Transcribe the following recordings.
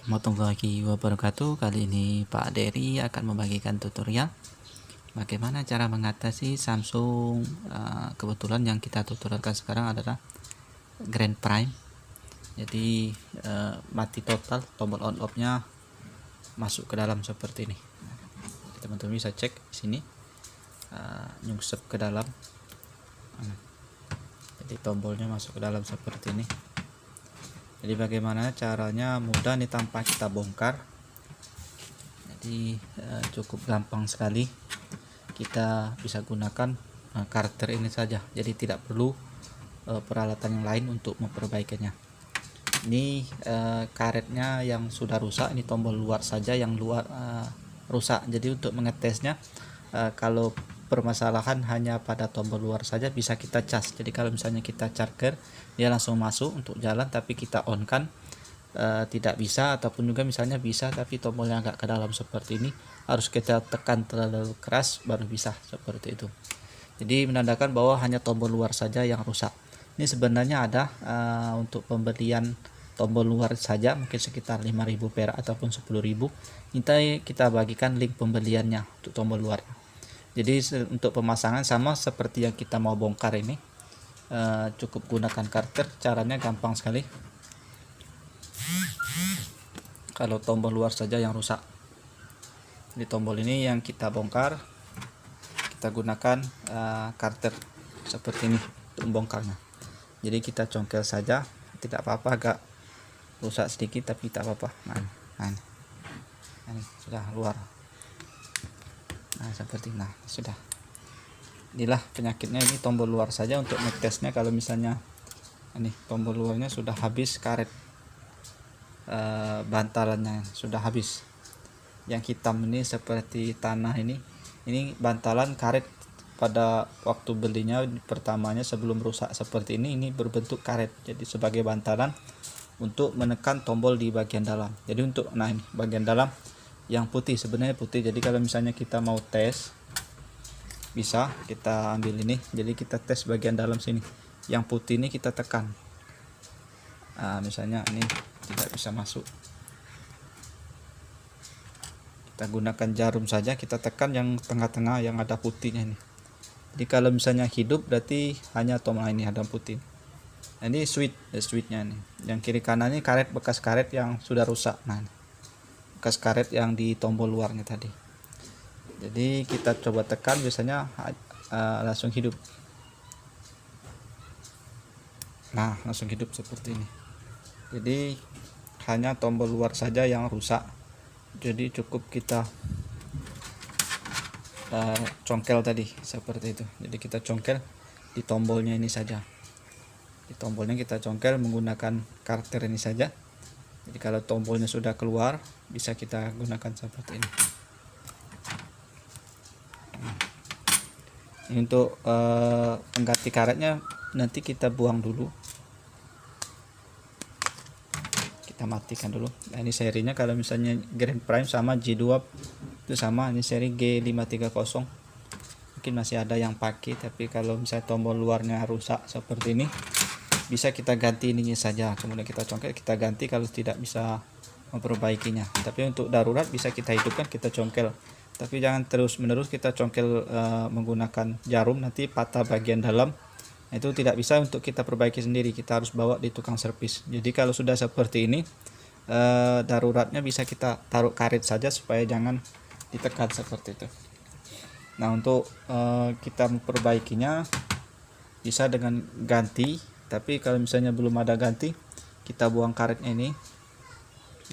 warahmatullahi wabarakatuh. Kali ini Pak Dery akan membagikan tutorial bagaimana cara mengatasi Samsung. Kebetulan yang kita tutorialkan sekarang adalah Grand Prime. Jadi mati total, tombol on off nya masuk ke dalam seperti ini. Teman-teman bisa cek di sini, nyungsep ke dalam. Jadi tombolnya masuk ke dalam seperti ini. Jadi bagaimana caranya? Mudah nih tanpa kita bongkar. Jadi cukup gampang sekali. Kita bisa gunakan karter ini saja. Jadi tidak perlu peralatan yang lain untuk memperbaikinya. Ini karetnya yang sudah rusak. Ini tombol luar saja yang luar rusak. Jadi untuk mengetesnya, kalau permasalahan hanya pada tombol luar saja bisa kita cas. Jadi kalau misalnya kita charger dia langsung masuk untuk jalan, tapi kita on kan tidak bisa, ataupun juga misalnya bisa tapi tombolnya agak ke dalam seperti ini, harus kita tekan terlalu keras baru bisa seperti itu. Jadi menandakan bahwa hanya tombol luar saja yang rusak. Ini sebenarnya ada untuk pembelian tombol luar saja mungkin sekitar 5.000 perak ataupun 10.000. Kita bagikan link pembeliannya untuk tombol luar. Jadi untuk pemasangan sama seperti yang kita mau bongkar ini, cukup gunakan karter. Caranya gampang sekali. Kalau tombol luar saja yang rusak, di tombol ini yang kita bongkar, kita gunakan karter seperti ini untuk membongkarnya. Jadi kita congkel saja, tidak apa-apa, agak rusak sedikit tapi tidak apa-apa. Nah, ini sudah luar. Nah seperti sudah. Inilah penyakitnya, ini tombol luar saja. Untuk ngetesnya, kalau misalnya ini tombol luarnya sudah habis karet, bantalannya sudah habis. Yang hitam ini seperti tanah, ini bantalan karet pada waktu belinya pertamanya sebelum rusak seperti ini berbentuk karet. Jadi sebagai bantalan untuk menekan tombol di bagian dalam. Jadi untuk ini bagian dalam yang putih, sebenarnya putih. Jadi kalau misalnya kita mau tes, bisa kita ambil ini. Jadi kita tes bagian dalam sini, yang putih ini kita tekan. Misalnya ini tidak bisa masuk, kita gunakan jarum saja, kita tekan yang tengah-tengah yang ada putihnya ini. Jadi kalau misalnya hidup berarti hanya tombol ini ada putih. Ini switchnya nih. Yang kiri kanan ini karet, bekas karet yang sudah rusak. Bekas karet yang di tombol luarnya tadi. Jadi kita coba tekan, biasanya langsung hidup. Langsung hidup seperti ini. Jadi hanya tombol luar saja yang rusak. Jadi cukup kita congkel tadi seperti itu. Jadi kita congkel di tombolnya ini saja. Di tombolnya kita congkel menggunakan karter ini saja. Jadi kalau tombolnya sudah keluar, bisa kita gunakan seperti ini. Ini untuk pengganti karetnya nanti kita buang dulu, kita matikan dulu. Ini serinya, kalau misalnya Grand Prime sama G2 itu sama, ini seri G530. Mungkin masih ada yang pakai, tapi kalau misalnya tombol luarnya rusak seperti ini, bisa kita ganti ininya saja, kemudian kita congkel, kita ganti kalau tidak bisa memperbaikinya. Tapi untuk darurat bisa kita hidupkan, kita congkel. Tapi jangan terus menerus kita congkel menggunakan jarum, nanti patah bagian dalam. Itu tidak bisa untuk kita perbaiki sendiri, kita harus bawa di tukang servis. Jadi kalau sudah seperti ini, daruratnya bisa kita taruh karet saja supaya jangan ditekan seperti itu. Untuk kita memperbaikinya bisa dengan ganti. Tapi kalau misalnya belum ada ganti, kita buang karetnya ini.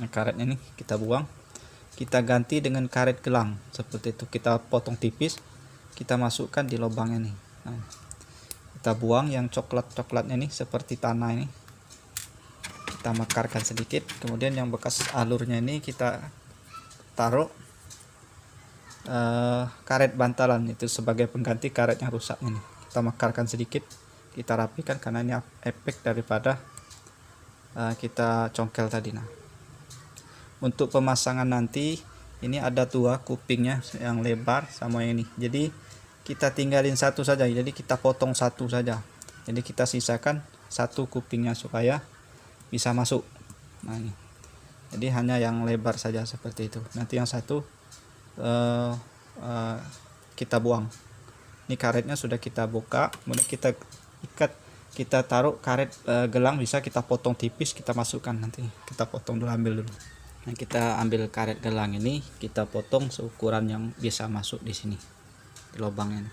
Karetnya ini kita buang, kita ganti dengan karet gelang seperti itu. Kita potong tipis, kita masukkan di lubangnya nih. Kita buang yang coklatnya ini, seperti tanah ini, kita mekarkan sedikit. Kemudian yang bekas alurnya ini kita taruh karet bantalan itu sebagai pengganti karet yang rusak ini. Kita mekarkan sedikit, kita rapikan karena ini efek daripada kita congkel tadi. Untuk pemasangan nanti, ini ada dua kupingnya, yang lebar sama yang ini. Jadi kita tinggalin satu saja, jadi kita potong satu saja. Jadi kita sisakan satu kupingnya supaya bisa masuk. Ini jadi hanya yang lebar saja seperti itu. Nanti yang satu kita buang. Ini karetnya sudah kita buka, kemudian kita ikat, kita taruh karet gelang, bisa kita potong tipis, kita masukkan, nanti kita potong dulu, ambil dulu. Nah, kita ambil karet gelang ini, kita potong seukuran yang bisa masuk di sini, di lubangnya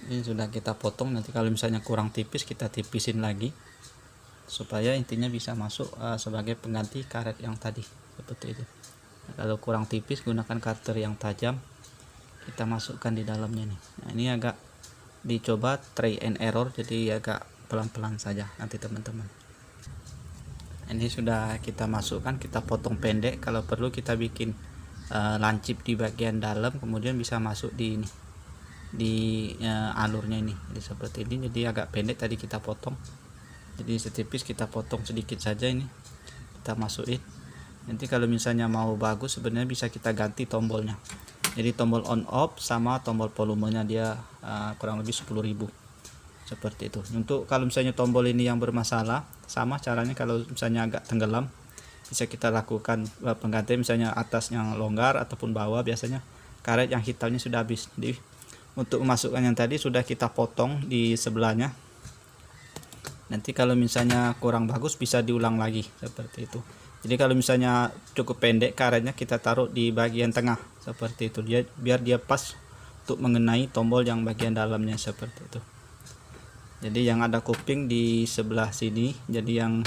ini sudah kita potong. Nanti kalau misalnya kurang tipis, kita tipisin lagi supaya intinya bisa masuk sebagai pengganti karet yang tadi, seperti itu. Nah, kalau kurang tipis, gunakan cutter yang tajam, kita masukkan di dalamnya nih. Nah, ini agak dicoba try and error, jadi agak pelan-pelan saja nanti teman-teman. Ini sudah kita masukkan, kita potong pendek, kalau perlu kita bikin lancip di bagian dalam, kemudian bisa masuk di ini, di alurnya ini. Jadi seperti ini, jadi agak pendek tadi kita potong, jadi setipis kita potong sedikit saja, ini kita masukin. Nanti kalau misalnya mau bagus, sebenarnya bisa kita ganti tombolnya, jadi tombol on off sama tombol volumenya dia kurang lebih 10.000 seperti itu. Untuk kalau misalnya tombol ini yang bermasalah, sama caranya kalau misalnya agak tenggelam, bisa kita lakukan pengganti, misalnya atas yang longgar ataupun bawah, biasanya karet yang hitamnya sudah habis. Jadi untuk memasukkan yang tadi sudah kita potong di sebelahnya, nanti kalau misalnya kurang bagus bisa diulang lagi seperti itu. Jadi kalau misalnya cukup pendek karetnya, kita taruh di bagian tengah seperti itu, dia biar dia pas untuk mengenai tombol yang bagian dalamnya seperti itu. Jadi yang ada kuping di sebelah sini, jadi yang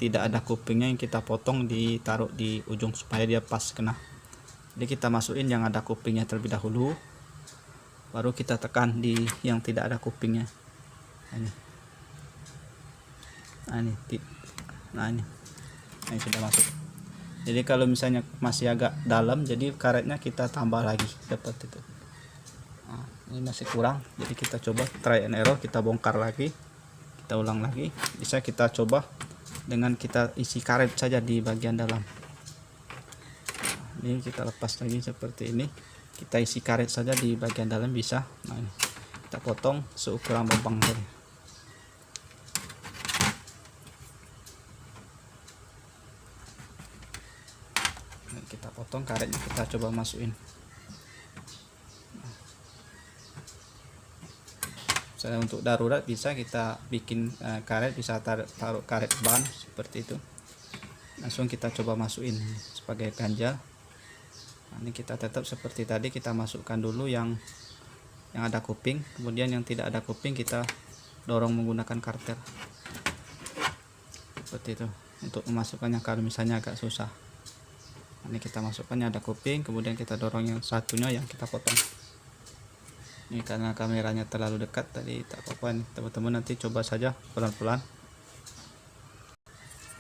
tidak ada kupingnya yang kita potong ditaruh di ujung supaya dia pas kena. Jadi kita masukin yang ada kupingnya terlebih dahulu, baru kita tekan di yang tidak ada kupingnya. Nah ini sudah masuk. Jadi kalau misalnya masih agak dalam, jadi karetnya kita tambah lagi seperti itu. Nah, ini masih kurang, jadi kita coba try and error, kita bongkar lagi, kita ulang lagi. Bisa kita coba dengan kita isi karet saja di bagian dalam. Nah, ini kita lepas lagi seperti ini, kita isi karet saja di bagian dalam bisa. Nah, ini kita potong seukuran lubang tadi. Nah, kita potong karetnya, kita coba masukin. Untuk darurat bisa kita bikin karet, bisa taruh karet ban seperti itu, langsung kita coba masukin sebagai ganjal. Nah, ini kita tetap seperti tadi, kita masukkan dulu yang ada kuping, kemudian yang tidak ada kuping kita dorong menggunakan karter seperti itu. Untuk memasukkannya kalau misalnya agak susah, ini kita masukkannya ada kuping, kemudian kita dorong yang satunya yang kita potong. Ini karena kameranya terlalu dekat tadi, tak apa-apa nih teman-teman, nanti coba saja pelan-pelan.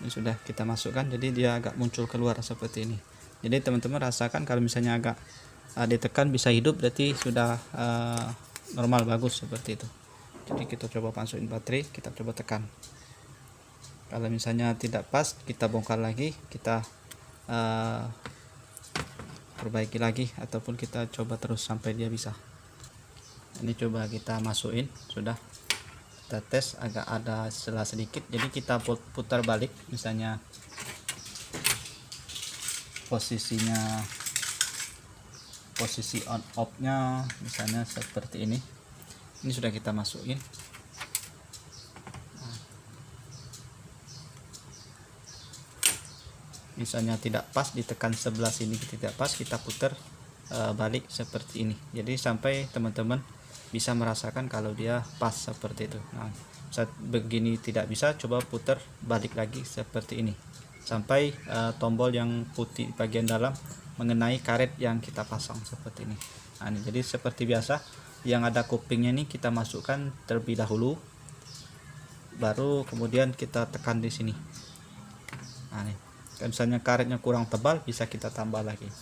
Ini sudah kita masukkan, jadi dia agak muncul keluar seperti ini. Jadi teman-teman rasakan kalau misalnya agak ditekan bisa hidup, berarti sudah normal, bagus seperti itu. Jadi kita coba masukin baterai, kita coba tekan. Kalau misalnya tidak pas, kita bongkar lagi, kita perbaiki lagi, ataupun kita coba terus sampai dia bisa. Ini coba kita masukin, sudah kita tes, agak ada celah sedikit, jadi kita putar balik, misalnya posisi on off nya misalnya seperti ini sudah kita masukin. Misalnya tidak pas, ditekan sebelah sini tidak pas, kita putar balik seperti ini, jadi sampai teman-teman bisa merasakan kalau dia pas seperti itu. Nah, saat begini tidak bisa, coba putar balik lagi seperti ini sampai tombol yang putih bagian dalam mengenai karet yang kita pasang seperti ini. Nah, ini jadi seperti biasa, yang ada kupingnya ini kita masukkan terlebih dahulu, baru kemudian kita tekan di sini. Nah, nih kalau misalnya karetnya kurang tebal, bisa kita tambah lagi.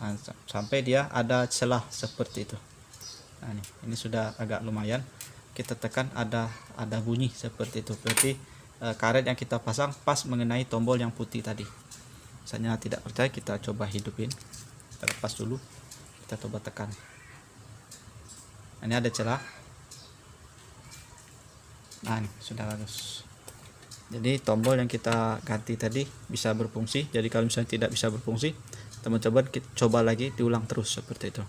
Nah, sampai dia ada celah seperti itu. Nah, ini sudah agak lumayan, kita tekan ada bunyi seperti itu, berarti karet yang kita pasang pas mengenai tombol yang putih tadi. Misalnya tidak percaya, kita coba hidupin, kita lepas dulu, kita coba tekan. Nah, ini ada celah. Nah, ini sudah bagus. Jadi tombol yang kita ganti tadi bisa berfungsi. Jadi kalau misalnya tidak bisa berfungsi, teman-teman coba lagi, diulang terus seperti itu.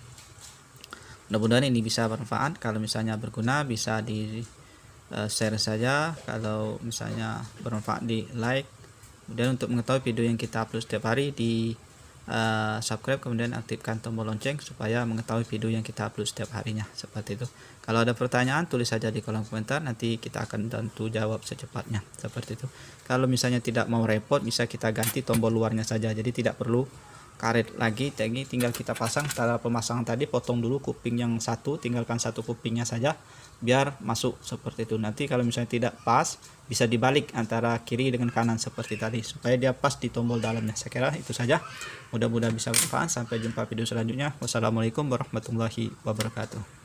Mudah-mudahan ini bisa bermanfaat. Kalau misalnya berguna bisa di share saja, kalau misalnya bermanfaat di like. Kemudian untuk mengetahui video yang kita upload setiap hari, di subscribe, kemudian aktifkan tombol lonceng supaya mengetahui video yang kita upload setiap harinya, seperti itu. Kalau ada pertanyaan tulis saja di kolom komentar, nanti kita akan bantu jawab secepatnya, seperti itu. Kalau misalnya tidak mau repot, bisa kita ganti tombol luarnya saja, jadi tidak perlu karet lagi. Jadi tinggal kita pasang. Setelah pemasangan tadi potong dulu kuping yang satu, tinggalkan satu kupingnya saja biar masuk, seperti itu. Nanti kalau misalnya tidak pas, bisa dibalik antara kiri dengan kanan seperti tadi supaya dia pas di tombol dalamnya. Saya kira itu saja, mudah-mudahan bisa bermanfaat. Sampai jumpa video selanjutnya. Wassalamualaikum warahmatullahi wabarakatuh.